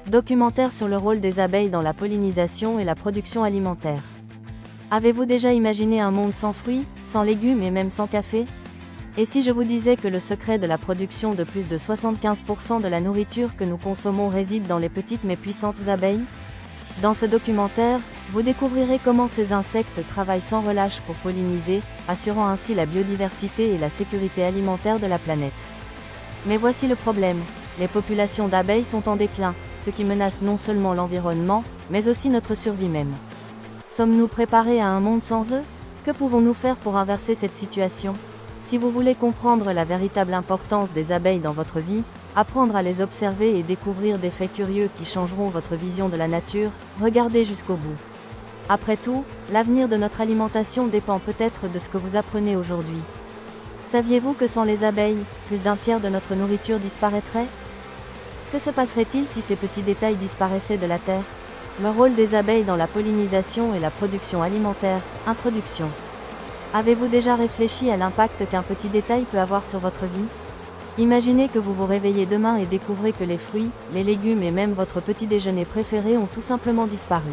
Documentaire sur le rôle des abeilles dans la pollinisation et la production alimentaire. Avez-vous déjà imaginé un monde sans fruits, sans légumes et même sans café? Et si je vous disais que le secret de la production de plus de 75% de la nourriture que nous consommons réside dans les petites mais puissantes abeilles? Dans ce documentaire, vous découvrirez comment ces insectes travaillent sans relâche pour polliniser, assurant ainsi la biodiversité et la sécurité alimentaire de la planète. Mais voici le problème, les populations d'abeilles sont en déclin, ce qui menace non seulement l'environnement, mais aussi notre survie même. Sommes-nous préparés à un monde sans eux? Que pouvons-nous faire pour inverser cette situation? Si vous voulez comprendre la véritable importance des abeilles dans votre vie, apprendre à les observer et découvrir des faits curieux qui changeront votre vision de la nature, regardez jusqu'au bout. Après tout, l'avenir de notre alimentation dépend peut-être de ce que vous apprenez aujourd'hui. Saviez-vous que sans les abeilles, plus d'un tiers de notre nourriture disparaîtrait? Que se passerait-il si ces petits détails disparaissaient de la Terre? Le rôle des abeilles dans la pollinisation et la production alimentaire. Introduction. Avez-vous déjà réfléchi à l'impact qu'un petit détail peut avoir sur votre vie? Imaginez que vous vous réveillez demain et découvrez que les fruits, les légumes et même votre petit déjeuner préféré ont tout simplement disparu.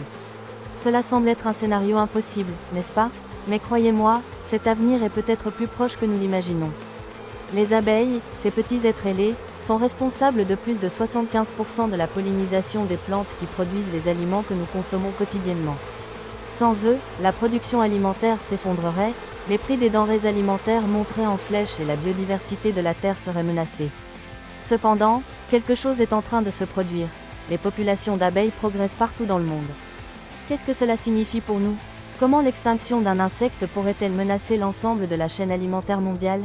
Cela semble être un scénario impossible, n'est-ce pas? Mais croyez-moi, cet avenir est peut-être plus proche que nous l'imaginons. Les abeilles, ces petits êtres ailés, sont responsables de plus de 75% de la pollinisation des plantes qui produisent les aliments que nous consommons quotidiennement. Sans eux, la production alimentaire s'effondrerait, les prix des denrées alimentaires monteraient en flèche et la biodiversité de la Terre serait menacée. Cependant, quelque chose est en train de se produire. Les populations d'abeilles progressent partout dans le monde. Qu'est-ce que cela signifie pour nous? Comment l'extinction d'un insecte pourrait-elle menacer l'ensemble de la chaîne alimentaire mondiale?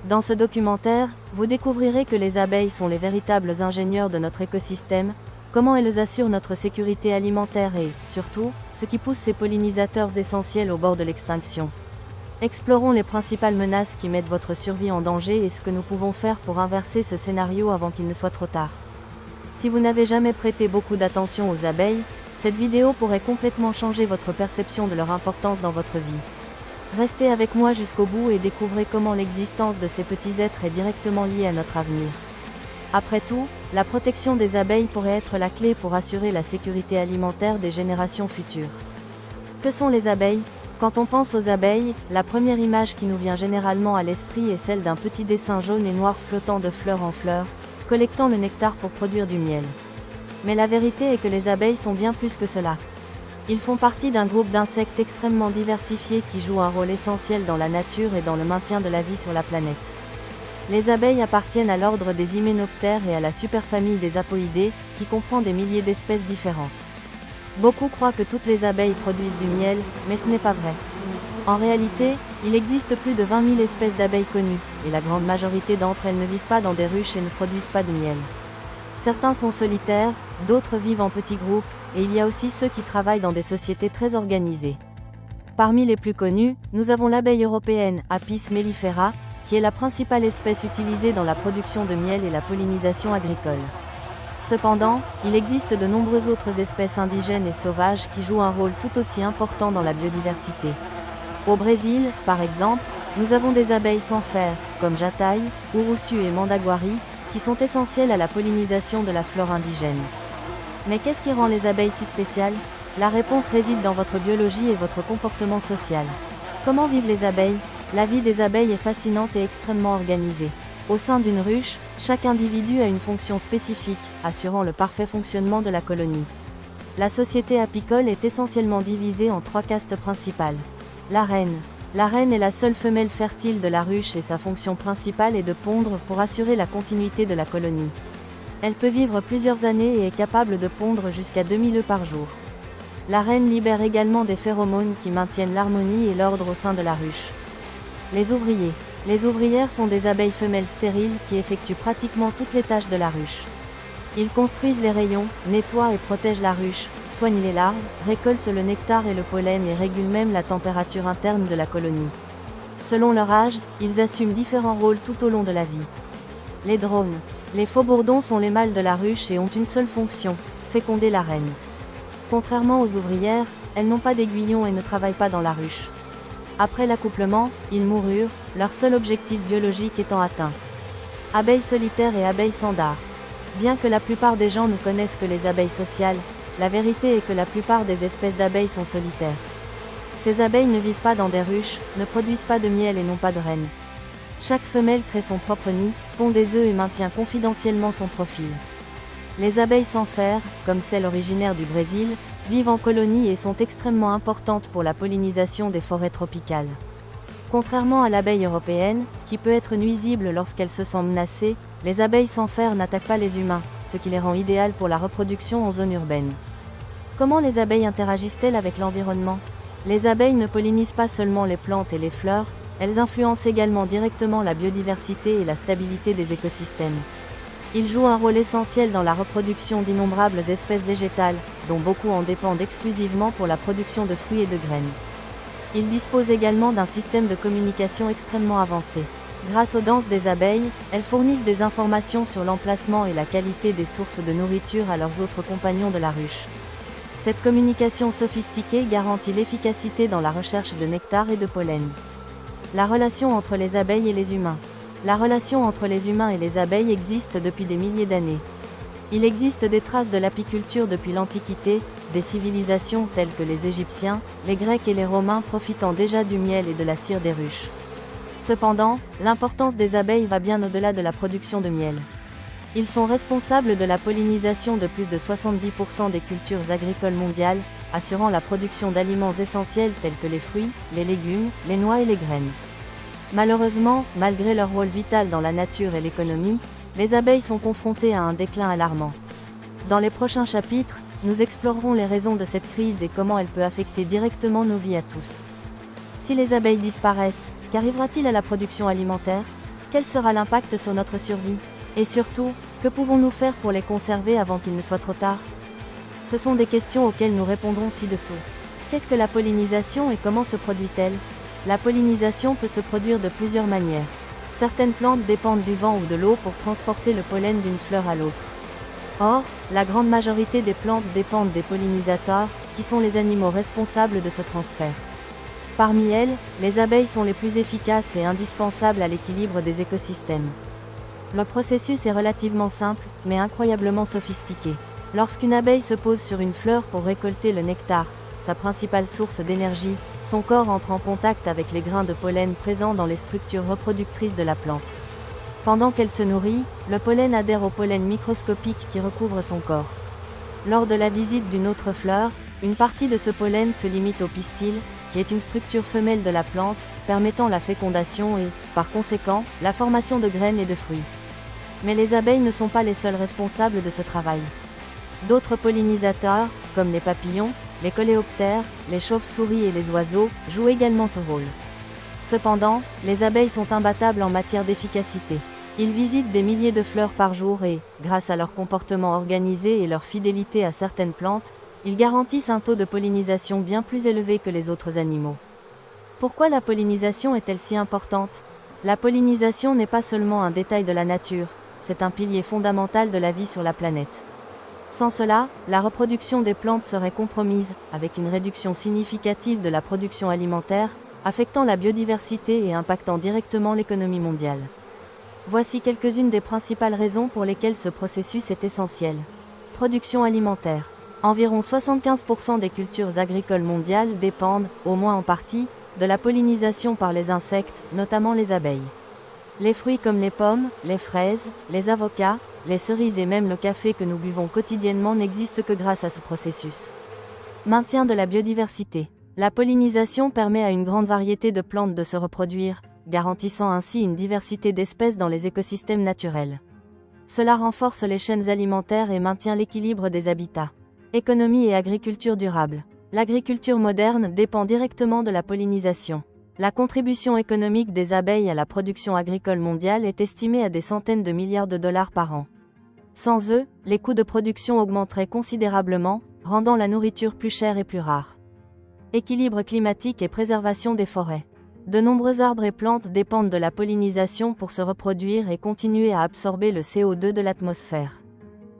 Dans ce documentaire, vous découvrirez que les abeilles sont les véritables ingénieurs de notre écosystème, comment elles assurent notre sécurité alimentaire et, surtout, ce qui pousse ces pollinisateurs essentiels au bord de l'extinction. Explorons les principales menaces qui mettent votre survie en danger et ce que nous pouvons faire pour inverser ce scénario avant qu'il ne soit trop tard. Si vous n'avez jamais prêté beaucoup d'attention aux abeilles, cette vidéo pourrait complètement changer votre perception de leur importance dans votre vie. Restez avec moi jusqu'au bout et découvrez comment l'existence de ces petits êtres est directement liée à notre avenir. Après tout, la protection des abeilles pourrait être la clé pour assurer la sécurité alimentaire des générations futures. Que sont les abeilles? Quand on pense aux abeilles, la première image qui nous vient généralement à l'esprit est celle d'un petit dessin jaune et noir flottant de fleur en fleur, collectant le nectar pour produire du miel. Mais la vérité est que les abeilles sont bien plus que cela. Ils font partie d'un groupe d'insectes extrêmement diversifiés qui jouent un rôle essentiel dans la nature et dans le maintien de la vie sur la planète. Les abeilles appartiennent à l'ordre des hyménoptères et à la superfamille des apoidés, qui comprend des milliers d'espèces différentes. Beaucoup croient que toutes les abeilles produisent du miel, mais ce n'est pas vrai. En réalité, il existe plus de 20 000 espèces d'abeilles connues, et la grande majorité d'entre elles ne vivent pas dans des ruches et ne produisent pas de miel. Certains sont solitaires, d'autres vivent en petits groupes, et il y a aussi ceux qui travaillent dans des sociétés très organisées. Parmi les plus connus, nous avons l'abeille européenne, Apis mellifera, qui est la principale espèce utilisée dans la production de miel et la pollinisation agricole. Cependant, il existe de nombreuses autres espèces indigènes et sauvages qui jouent un rôle tout aussi important dans la biodiversité. Au Brésil, par exemple, nous avons des abeilles sans fer, comme Jataï, Uruçu et Mandaguari, qui sont essentielles à la pollinisation de la flore indigène. Mais qu'est-ce qui rend les abeilles si spéciales? La réponse réside dans votre biologie et votre comportement social. Comment vivent les abeilles? La vie des abeilles est fascinante et extrêmement organisée. Au sein d'une ruche, chaque individu a une fonction spécifique, assurant le parfait fonctionnement de la colonie. La société apicole est essentiellement divisée en 3 castes principales. La reine. La reine est la seule femelle fertile de la ruche et sa fonction principale est de pondre pour assurer la continuité de la colonie. Elle peut vivre plusieurs années et est capable de pondre jusqu'à 2000 œufs par jour. La reine libère également des phéromones qui maintiennent l'harmonie et l'ordre au sein de la ruche. Les ouvriers. Les ouvrières sont des abeilles femelles stériles qui effectuent pratiquement toutes les tâches de la ruche. Ils construisent les rayons, nettoient et protègent la ruche, soignent les larves, récoltent le nectar et le pollen et régulent même la température interne de la colonie. Selon leur âge, ils assument différents rôles tout au long de la vie. Les drones. Les faux bourdons sont les mâles de la ruche et ont une seule fonction, féconder la reine. Contrairement aux ouvrières, elles n'ont pas d'aiguillon et ne travaillent pas dans la ruche. Après l'accouplement, ils moururent, leur seul objectif biologique étant atteint. Abeilles solitaires et abeilles sans dard. Bien que la plupart des gens ne connaissent que les abeilles sociales, la vérité est que la plupart des espèces d'abeilles sont solitaires. Ces abeilles ne vivent pas dans des ruches, ne produisent pas de miel et n'ont pas de reine. Chaque femelle crée son propre nid, pond des œufs et maintient confidentiellement son profil. Les abeilles sans fer, comme celles originaires du Brésil, vivent en colonies et sont extrêmement importantes pour la pollinisation des forêts tropicales. Contrairement à l'abeille européenne, qui peut être nuisible lorsqu'elle se sent menacée, les abeilles sans fer n'attaquent pas les humains, ce qui les rend idéales pour la reproduction en zone urbaine. Comment les abeilles interagissent-elles avec l'environnement ? Les abeilles ne pollinisent pas seulement les plantes et les fleurs, elles influencent également directement la biodiversité et la stabilité des écosystèmes. Ils jouent un rôle essentiel dans la reproduction d'innombrables espèces végétales, dont beaucoup en dépendent exclusivement pour la production de fruits et de graines. Ils disposent également d'un système de communication extrêmement avancé. Grâce aux danses des abeilles, elles fournissent des informations sur l'emplacement et la qualité des sources de nourriture à leurs autres compagnons de la ruche. Cette communication sophistiquée garantit l'efficacité dans la recherche de nectar et de pollen. La relation entre les abeilles et les humains. La relation entre les humains et les abeilles existe depuis des milliers d'années. Il existe des traces de l'apiculture depuis l'Antiquité, des civilisations telles que les Égyptiens, les Grecs et les Romains profitant déjà du miel et de la cire des ruches. Cependant, l'importance des abeilles va bien au-delà de la production de miel. Ils sont responsables de la pollinisation de plus de 70% des cultures agricoles mondiales, assurant la production d'aliments essentiels tels que les fruits, les légumes, les noix et les graines. Malheureusement, malgré leur rôle vital dans la nature et l'économie, les abeilles sont confrontées à un déclin alarmant. Dans les prochains chapitres, nous explorerons les raisons de cette crise et comment elle peut affecter directement nos vies à tous. Si les abeilles disparaissent, qu'arrivera-t-il à la production alimentaire ? Quel sera l'impact sur notre survie ? Et surtout, que pouvons-nous faire pour les conserver avant qu'il ne soit trop tard ? Ce sont des questions auxquelles nous répondrons ci-dessous. Qu'est-ce que la pollinisation et comment se produit-elle ? La pollinisation peut se produire de plusieurs manières. Certaines plantes dépendent du vent ou de l'eau pour transporter le pollen d'une fleur à l'autre. Or, la grande majorité des plantes dépendent des pollinisateurs, qui sont les animaux responsables de ce transfert. Parmi elles, les abeilles sont les plus efficaces et indispensables à l'équilibre des écosystèmes. Le processus est relativement simple, mais incroyablement sophistiqué. Lorsqu'une abeille se pose sur une fleur pour récolter le nectar, sa principale source d'énergie, son corps entre en contact avec les grains de pollen présents dans les structures reproductrices de la plante. Pendant qu'elle se nourrit, le pollen adhère au pollen microscopique qui recouvre son corps. Lors de la visite d'une autre fleur, une partie de ce pollen se limite au pistil, qui est une structure femelle de la plante, permettant la fécondation et, par conséquent, la formation de graines et de fruits. Mais les abeilles ne sont pas les seules responsables de ce travail. D'autres pollinisateurs, comme les papillons, les coléoptères, les chauves-souris et les oiseaux, jouent également ce rôle. Cependant, les abeilles sont imbattables en matière d'efficacité. Ils visitent des milliers de fleurs par jour et, grâce à leur comportement organisé et leur fidélité à certaines plantes, ils garantissent un taux de pollinisation bien plus élevé que les autres animaux. Pourquoi la pollinisation est-elle si importante ? La pollinisation n'est pas seulement un détail de la nature, c'est un pilier fondamental de la vie sur la planète. Sans cela, la reproduction des plantes serait compromise, avec une réduction significative de la production alimentaire, affectant la biodiversité et impactant directement l'économie mondiale. Voici quelques-unes des principales raisons pour lesquelles ce processus est essentiel. Production alimentaire. Environ 75% des cultures agricoles mondiales dépendent, au moins en partie, de la pollinisation par les insectes, notamment les abeilles. Les fruits comme les pommes, les fraises, les avocats, les cerises et même le café que nous buvons quotidiennement n'existent que grâce à ce processus. Maintien de la biodiversité. La pollinisation permet à une grande variété de plantes de se reproduire, garantissant ainsi une diversité d'espèces dans les écosystèmes naturels. Cela renforce les chaînes alimentaires et maintient l'équilibre des habitats. Économie et agriculture durable. L'agriculture moderne dépend directement de la pollinisation. La contribution économique des abeilles à la production agricole mondiale est estimée à des centaines de milliards de dollars par an. Sans eux, les coûts de production augmenteraient considérablement, rendant la nourriture plus chère et plus rare. Équilibre climatique et préservation des forêts. De nombreux arbres et plantes dépendent de la pollinisation pour se reproduire et continuer à absorber le CO2 de l'atmosphère.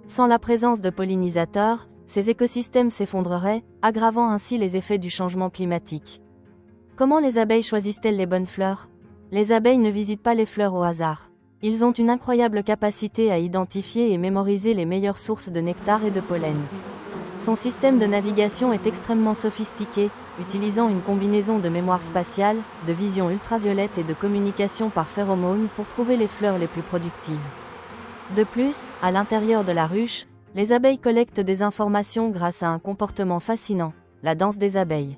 Sans la présence de pollinisateurs, ces écosystèmes s'effondreraient, aggravant ainsi les effets du changement climatique. Comment les abeilles choisissent-elles les bonnes fleurs ? Les abeilles ne visitent pas les fleurs au hasard. Ils ont une incroyable capacité à identifier et mémoriser les meilleures sources de nectar et de pollen. Son système de navigation est extrêmement sophistiqué, utilisant une combinaison de mémoire spatiale, de vision ultraviolette et de communication par phéromones pour trouver les fleurs les plus productives. De plus, à l'intérieur de la ruche, les abeilles collectent des informations grâce à un comportement fascinant, la danse des abeilles.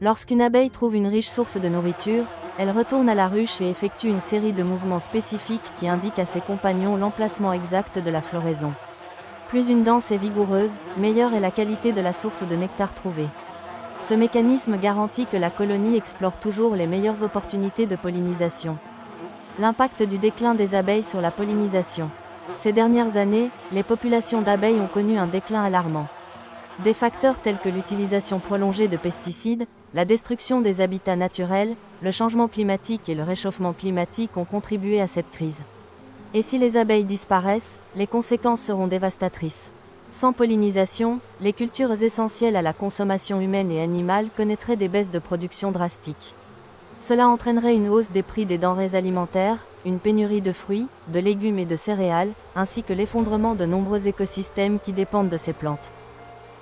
Lorsqu'une abeille trouve une riche source de nourriture, elle retourne à la ruche et effectue une série de mouvements spécifiques qui indiquent à ses compagnons l'emplacement exact de la floraison. Plus une danse est vigoureuse, meilleure est la qualité de la source de nectar trouvée. Ce mécanisme garantit que la colonie explore toujours les meilleures opportunités de pollinisation. L'impact du déclin des abeilles sur la pollinisation. Ces dernières années, les populations d'abeilles ont connu un déclin alarmant. Des facteurs tels que l'utilisation prolongée de pesticides, la destruction des habitats naturels, le changement climatique et le réchauffement climatique ont contribué à cette crise. Et si les abeilles disparaissent, les conséquences seront dévastatrices. Sans pollinisation, les cultures essentielles à la consommation humaine et animale connaîtraient des baisses de production drastiques. Cela entraînerait une hausse des prix des denrées alimentaires, une pénurie de fruits, de légumes et de céréales, ainsi que l'effondrement de nombreux écosystèmes qui dépendent de ces plantes.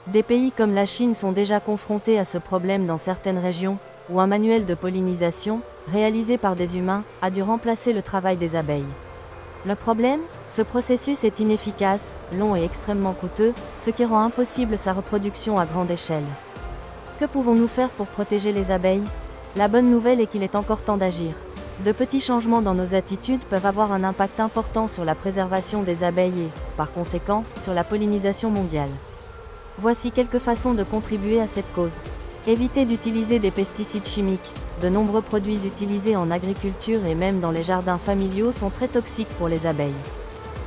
Des pays comme la Chine sont déjà confrontés à ce problème dans certaines régions, où un manuel de pollinisation, réalisé par des humains, a dû remplacer le travail des abeilles. Le problème ? Ce processus est inefficace, long et extrêmement coûteux, ce qui rend impossible sa reproduction à grande échelle. Que pouvons-nous faire pour protéger les abeilles ? La bonne nouvelle est qu'il est encore temps d'agir. De petits changements dans nos attitudes peuvent avoir un impact important sur la préservation des abeilles et, par conséquent, sur la pollinisation mondiale. Voici quelques façons de contribuer à cette cause. Évitez d'utiliser des pesticides chimiques. De nombreux produits utilisés en agriculture et même dans les jardins familiaux sont très toxiques pour les abeilles.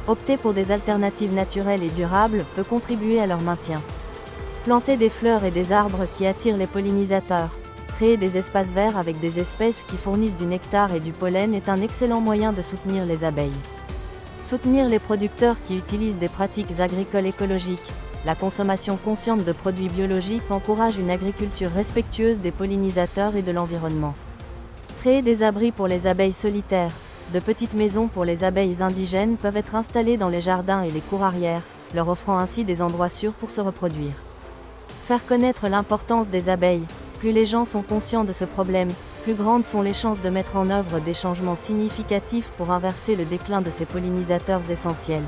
Opter pour des alternatives naturelles et durables peut contribuer à leur maintien. Planter des fleurs et des arbres qui attirent les pollinisateurs. Créer des espaces verts avec des espèces qui fournissent du nectar et du pollen est un excellent moyen de soutenir les abeilles. Soutenir les producteurs qui utilisent des pratiques agricoles écologiques. La consommation consciente de produits biologiques encourage une agriculture respectueuse des pollinisateurs et de l'environnement. Créer des abris pour les abeilles solitaires. De petites maisons pour les abeilles indigènes peuvent être installées dans les jardins et les cours arrière, leur offrant ainsi des endroits sûrs pour se reproduire. Faire connaître l'importance des abeilles. Plus les gens sont conscients de ce problème, plus grandes sont les chances de mettre en œuvre des changements significatifs pour inverser le déclin de ces pollinisateurs essentiels.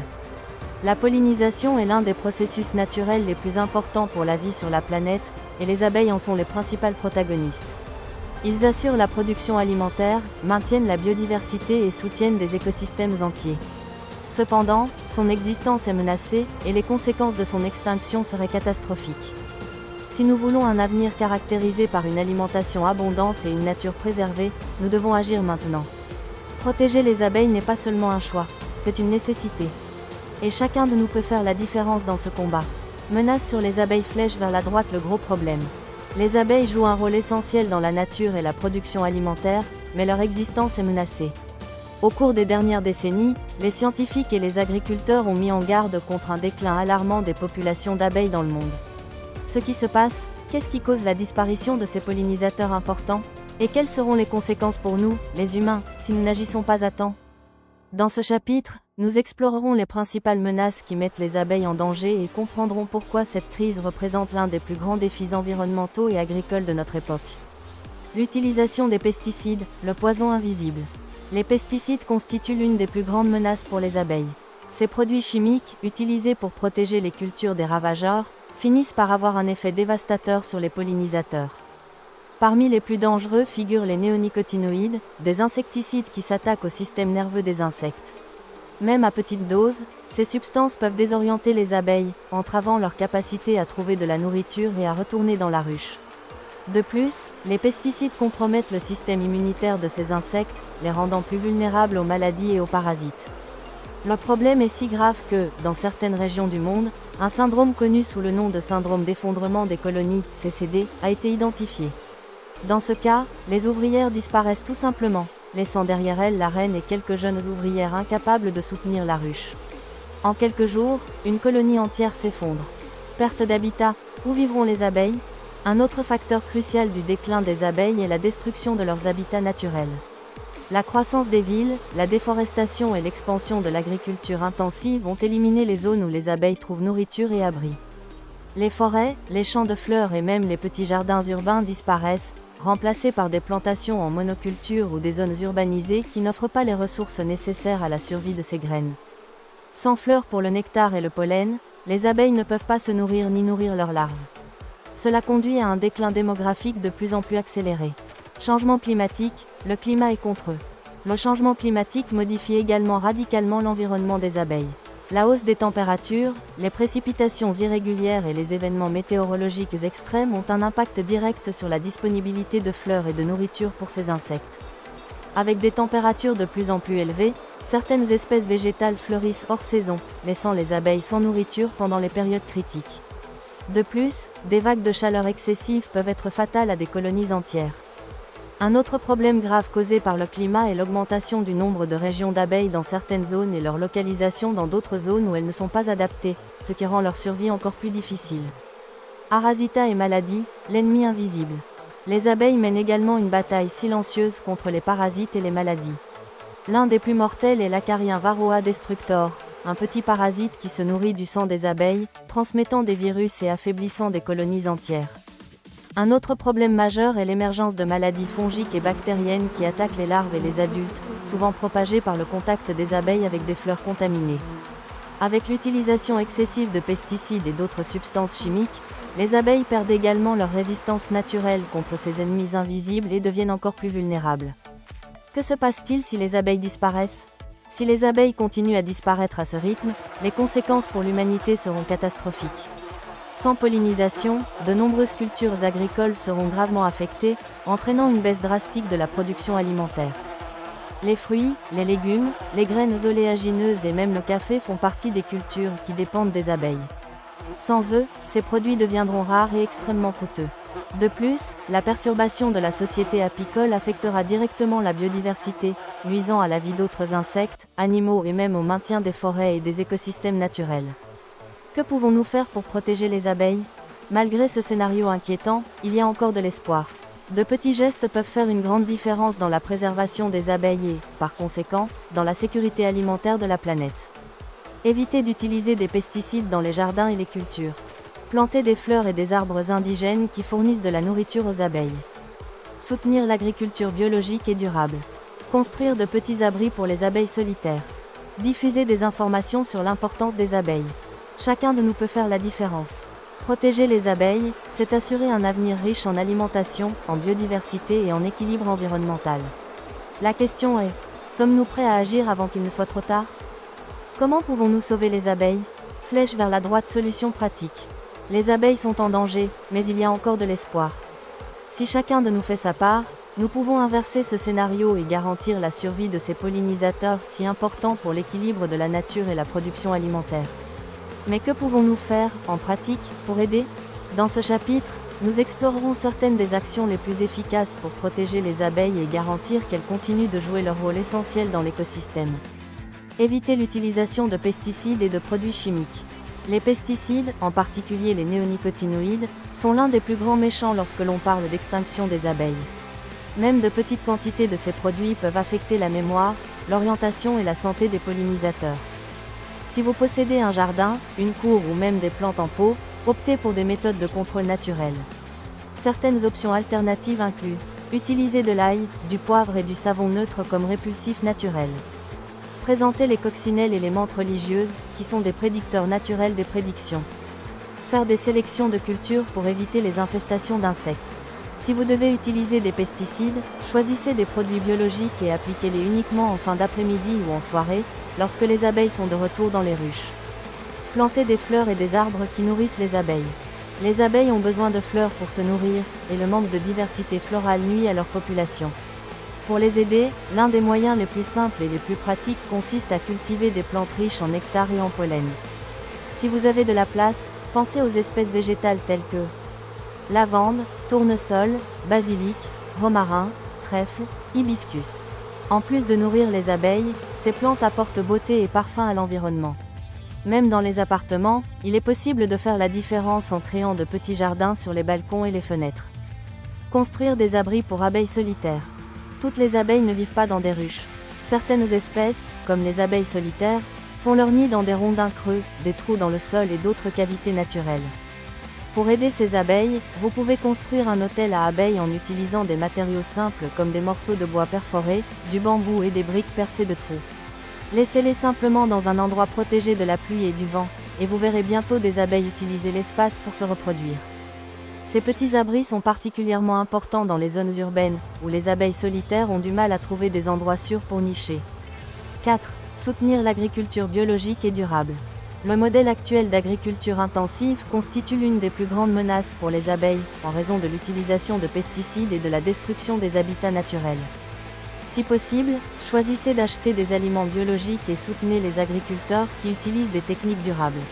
La pollinisation est l'un des processus naturels les plus importants pour la vie sur la planète, et les abeilles en sont les principales protagonistes. Ils assurent la production alimentaire, maintiennent la biodiversité et soutiennent des écosystèmes entiers. Cependant, son existence est menacée, et les conséquences de son extinction seraient catastrophiques. Si nous voulons un avenir caractérisé par une alimentation abondante et une nature préservée, nous devons agir maintenant. Protéger les abeilles n'est pas seulement un choix, c'est une nécessité. Et chacun de nous peut faire la différence dans ce combat. Menace sur les abeilles flèche vers la droite le gros problème. Les abeilles jouent un rôle essentiel dans la nature et la production alimentaire, mais leur existence est menacée. Au cours des dernières décennies, les scientifiques et les agriculteurs ont mis en garde contre un déclin alarmant des populations d'abeilles dans le monde. Ce qui se passe, qu'est-ce qui cause la disparition de ces pollinisateurs importants ? Et quelles seront les conséquences pour nous, les humains, si nous n'agissons pas à temps ? Dans ce chapitre, nous explorerons les principales menaces qui mettent les abeilles en danger et comprendrons pourquoi cette crise représente l'un des plus grands défis environnementaux et agricoles de notre époque. L'utilisation des pesticides, le poison invisible. Les pesticides constituent l'une des plus grandes menaces pour les abeilles. Ces produits chimiques, utilisés pour protéger les cultures des ravageurs, finissent par avoir un effet dévastateur sur les pollinisateurs. Parmi les plus dangereux figurent les néonicotinoïdes, des insecticides qui s'attaquent au système nerveux des insectes. Même à petite dose, ces substances peuvent désorienter les abeilles, entravant leur capacité à trouver de la nourriture et à retourner dans la ruche. De plus, les pesticides compromettent le système immunitaire de ces insectes, les rendant plus vulnérables aux maladies et aux parasites. Le problème est si grave que, dans certaines régions du monde, un syndrome connu sous le nom de syndrome d'effondrement des colonies, CCD, a été identifié. Dans ce cas, les ouvrières disparaissent tout simplement, laissant derrière elles la reine et quelques jeunes ouvrières incapables de soutenir la ruche. En quelques jours, une colonie entière s'effondre. Perte d'habitat, où vivront les abeilles ? Un autre facteur crucial du déclin des abeilles est la destruction de leurs habitats naturels. La croissance des villes, la déforestation et l'expansion de l'agriculture intensive ont éliminé les zones où les abeilles trouvent nourriture et abri. Les forêts, les champs de fleurs et même les petits jardins urbains disparaissent, remplacés par des plantations en monoculture ou des zones urbanisées qui n'offrent pas les ressources nécessaires à la survie de ces graines. Sans fleurs pour le nectar et le pollen, les abeilles ne peuvent pas se nourrir ni nourrir leurs larves. Cela conduit à un déclin démographique de plus en plus accéléré. Changement climatique, le climat est contre eux. Le changement climatique modifie également radicalement l'environnement des abeilles. La hausse des températures, les précipitations irrégulières et les événements météorologiques extrêmes ont un impact direct sur la disponibilité de fleurs et de nourriture pour ces insectes. Avec des températures de plus en plus élevées, certaines espèces végétales fleurissent hors saison, laissant les abeilles sans nourriture pendant les périodes critiques. De plus, des vagues de chaleur excessives peuvent être fatales à des colonies entières. Un autre problème grave causé par le climat est l'augmentation du nombre de régions d'abeilles dans certaines zones et leur localisation dans d'autres zones où elles ne sont pas adaptées, ce qui rend leur survie encore plus difficile. Parasitats et maladies, l'ennemi invisible. Les abeilles mènent également une bataille silencieuse contre les parasites et les maladies. L'un des plus mortels est l'Acarien Varroa destructor, un petit parasite qui se nourrit du sang des abeilles, transmettant des virus et affaiblissant des colonies entières. Un autre problème majeur est l'émergence de maladies fongiques et bactériennes qui attaquent les larves et les adultes, souvent propagées par le contact des abeilles avec des fleurs contaminées. Avec l'utilisation excessive de pesticides et d'autres substances chimiques, les abeilles perdent également leur résistance naturelle contre ces ennemis invisibles et deviennent encore plus vulnérables. Que se passe-t-il si les abeilles disparaissent ? Si les abeilles continuent à disparaître à ce rythme, les conséquences pour l'humanité seront catastrophiques. Sans pollinisation, de nombreuses cultures agricoles seront gravement affectées, entraînant une baisse drastique de la production alimentaire. Les fruits, les légumes, les graines oléagineuses et même le café font partie des cultures qui dépendent des abeilles. Sans eux, ces produits deviendront rares et extrêmement coûteux. De plus, la perturbation de la société apicole affectera directement la biodiversité, nuisant à la vie d'autres insectes, animaux et même au maintien des forêts et des écosystèmes naturels. Que pouvons-nous faire pour protéger les abeilles ? Malgré ce scénario inquiétant, il y a encore de l'espoir. De petits gestes peuvent faire une grande différence dans la préservation des abeilles et, par conséquent, dans la sécurité alimentaire de la planète. Évitez d'utiliser des pesticides dans les jardins et les cultures. Plantez des fleurs et des arbres indigènes qui fournissent de la nourriture aux abeilles. Soutenir l'agriculture biologique et durable. Construire de petits abris pour les abeilles solitaires. Diffuser des informations sur l'importance des abeilles. Chacun de nous peut faire la différence. Protéger les abeilles, c'est assurer un avenir riche en alimentation, en biodiversité et en équilibre environnemental. La question est, sommes-nous prêts à agir avant qu'il ne soit trop tard ? Comment pouvons-nous sauver les abeilles ? Flèche vers la droite, solution pratique. Les abeilles sont en danger, mais il y a encore de l'espoir. Si chacun de nous fait sa part, nous pouvons inverser ce scénario et garantir la survie de ces pollinisateurs si importants pour l'équilibre de la nature et la production alimentaire. Mais que pouvons-nous faire, en pratique, pour aider ? Dans ce chapitre, nous explorerons certaines des actions les plus efficaces pour protéger les abeilles et garantir qu'elles continuent de jouer leur rôle essentiel dans l'écosystème. Éviter l'utilisation de pesticides et de produits chimiques. Les pesticides, en particulier les néonicotinoïdes, sont l'un des plus grands méchants lorsque l'on parle d'extinction des abeilles. Même de petites quantités de ces produits peuvent affecter la mémoire, l'orientation et la santé des pollinisateurs. Si vous possédez un jardin, une cour ou même des plantes en pot, optez pour des méthodes de contrôle naturel. Certaines options alternatives incluent utiliser de l'ail, du poivre et du savon neutre comme répulsifs naturels. Présenter les coccinelles et les menthes religieuses, qui sont des prédicteurs naturels des prédictions. Faire des sélections de cultures pour éviter les infestations d'insectes. Si vous devez utiliser des pesticides, choisissez des produits biologiques et appliquez-les uniquement en fin d'après-midi ou en soirée, lorsque les abeilles sont de retour dans les ruches. Plantez des fleurs et des arbres qui nourrissent les abeilles. Les abeilles ont besoin de fleurs pour se nourrir, et le manque de diversité florale nuit à leur population. Pour les aider, l'un des moyens les plus simples et les plus pratiques consiste à cultiver des plantes riches en nectar et en pollen. Si vous avez de la place, pensez aux espèces végétales telles que lavande, tournesol, basilic, romarin, trèfle, hibiscus. En plus de nourrir les abeilles, ces plantes apportent beauté et parfum à l'environnement. Même dans les appartements, il est possible de faire la différence en créant de petits jardins sur les balcons et les fenêtres. Construire des abris pour abeilles solitaires. Toutes les abeilles ne vivent pas dans des ruches. Certaines espèces, comme les abeilles solitaires, font leur nid dans des rondins creux, des trous dans le sol et d'autres cavités naturelles. Pour aider ces abeilles, vous pouvez construire un hôtel à abeilles en utilisant des matériaux simples comme des morceaux de bois perforés, du bambou et des briques percées de trous. Laissez-les simplement dans un endroit protégé de la pluie et du vent, et vous verrez bientôt des abeilles utiliser l'espace pour se reproduire. Ces petits abris sont particulièrement importants dans les zones urbaines, où les abeilles solitaires ont du mal à trouver des endroits sûrs pour nicher. 4. Soutenir l'agriculture biologique et durable. Le modèle actuel d'agriculture intensive constitue l'une des plus grandes menaces pour les abeilles, en raison de l'utilisation de pesticides et de la destruction des habitats naturels. Si possible, choisissez d'acheter des aliments biologiques et soutenez les agriculteurs qui utilisent des techniques durables.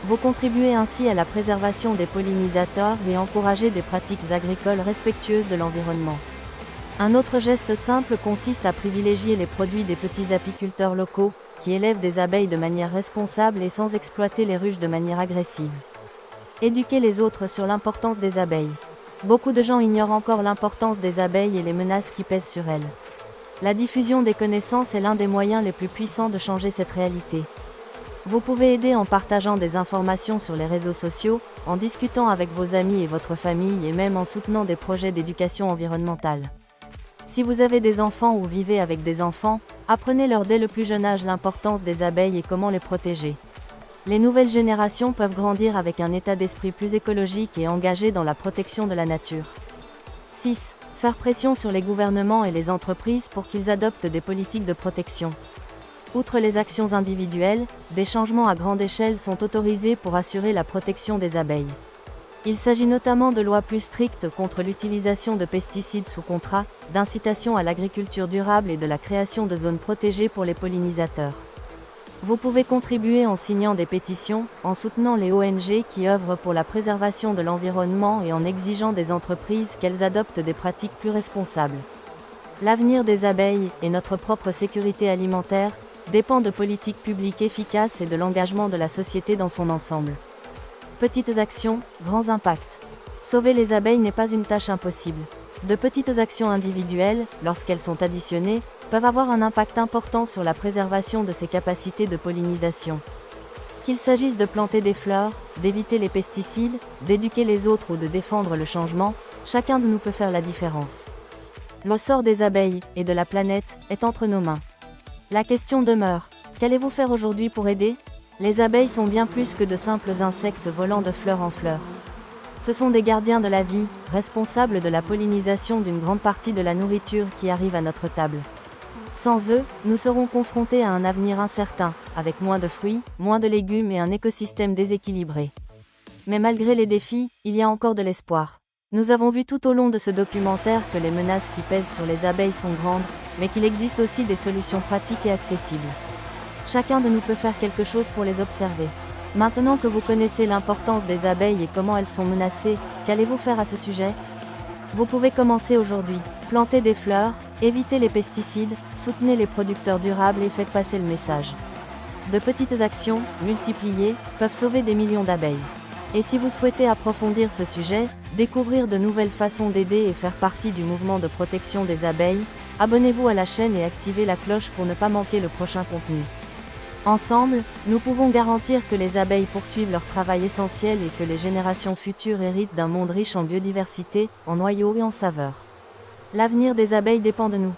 Vous contribuez ainsi à la préservation des pollinisateurs et encouragez des pratiques agricoles respectueuses de l'environnement. Un autre geste simple consiste à privilégier les produits des petits apiculteurs locaux, qui élèvent des abeilles de manière responsable et sans exploiter les ruches de manière agressive. Éduquez les autres sur l'importance des abeilles. Beaucoup de gens ignorent encore l'importance des abeilles et les menaces qui pèsent sur elles. La diffusion des connaissances est l'un des moyens les plus puissants de changer cette réalité. Vous pouvez aider en partageant des informations sur les réseaux sociaux, en discutant avec vos amis et votre famille et même en soutenant des projets d'éducation environnementale. Si vous avez des enfants ou vivez avec des enfants, apprenez-leur dès le plus jeune âge l'importance des abeilles et comment les protéger. Les nouvelles générations peuvent grandir avec un état d'esprit plus écologique et engagé dans la protection de la nature. 6. Faire pression sur les gouvernements et les entreprises pour qu'ils adoptent des politiques de protection. Outre les actions individuelles, des changements à grande échelle sont autorisés pour assurer la protection des abeilles. Il s'agit notamment de lois plus strictes contre l'utilisation de pesticides sous contrat, d'incitation à l'agriculture durable et de la création de zones protégées pour les pollinisateurs. Vous pouvez contribuer en signant des pétitions, en soutenant les ONG qui œuvrent pour la préservation de l'environnement et en exigeant des entreprises qu'elles adoptent des pratiques plus responsables. L'avenir des abeilles, et notre propre sécurité alimentaire, dépend de politiques publiques efficaces et de l'engagement de la société dans son ensemble. Petites actions, grands impacts. Sauver les abeilles n'est pas une tâche impossible. De petites actions individuelles, lorsqu'elles sont additionnées, peuvent avoir un impact important sur la préservation de ses capacités de pollinisation. Qu'il s'agisse de planter des fleurs, d'éviter les pesticides, d'éduquer les autres ou de défendre le changement, chacun de nous peut faire la différence. Le sort des abeilles, et de la planète, est entre nos mains. La question demeure, qu'allez-vous faire aujourd'hui pour aider ? Les abeilles sont bien plus que de simples insectes volant de fleur en fleur. Ce sont des gardiens de la vie, responsables de la pollinisation d'une grande partie de la nourriture qui arrive à notre table. Sans eux, nous serons confrontés à un avenir incertain, avec moins de fruits, moins de légumes et un écosystème déséquilibré. Mais malgré les défis, il y a encore de l'espoir. Nous avons vu tout au long de ce documentaire que les menaces qui pèsent sur les abeilles sont grandes, mais qu'il existe aussi des solutions pratiques et accessibles. Chacun de nous peut faire quelque chose pour les observer. Maintenant que vous connaissez l'importance des abeilles et comment elles sont menacées, qu'allez-vous faire à ce sujet ? Vous pouvez commencer aujourd'hui. Plantez des fleurs, évitez les pesticides, soutenez les producteurs durables et faites passer le message. De petites actions, multipliées, peuvent sauver des millions d'abeilles. Et si vous souhaitez approfondir ce sujet, découvrir de nouvelles façons d'aider et faire partie du mouvement de protection des abeilles, abonnez-vous à la chaîne et activez la cloche pour ne pas manquer le prochain contenu. Ensemble, nous pouvons garantir que les abeilles poursuivent leur travail essentiel et que les générations futures héritent d'un monde riche en biodiversité, en noyaux et en saveurs. L'avenir des abeilles dépend de nous.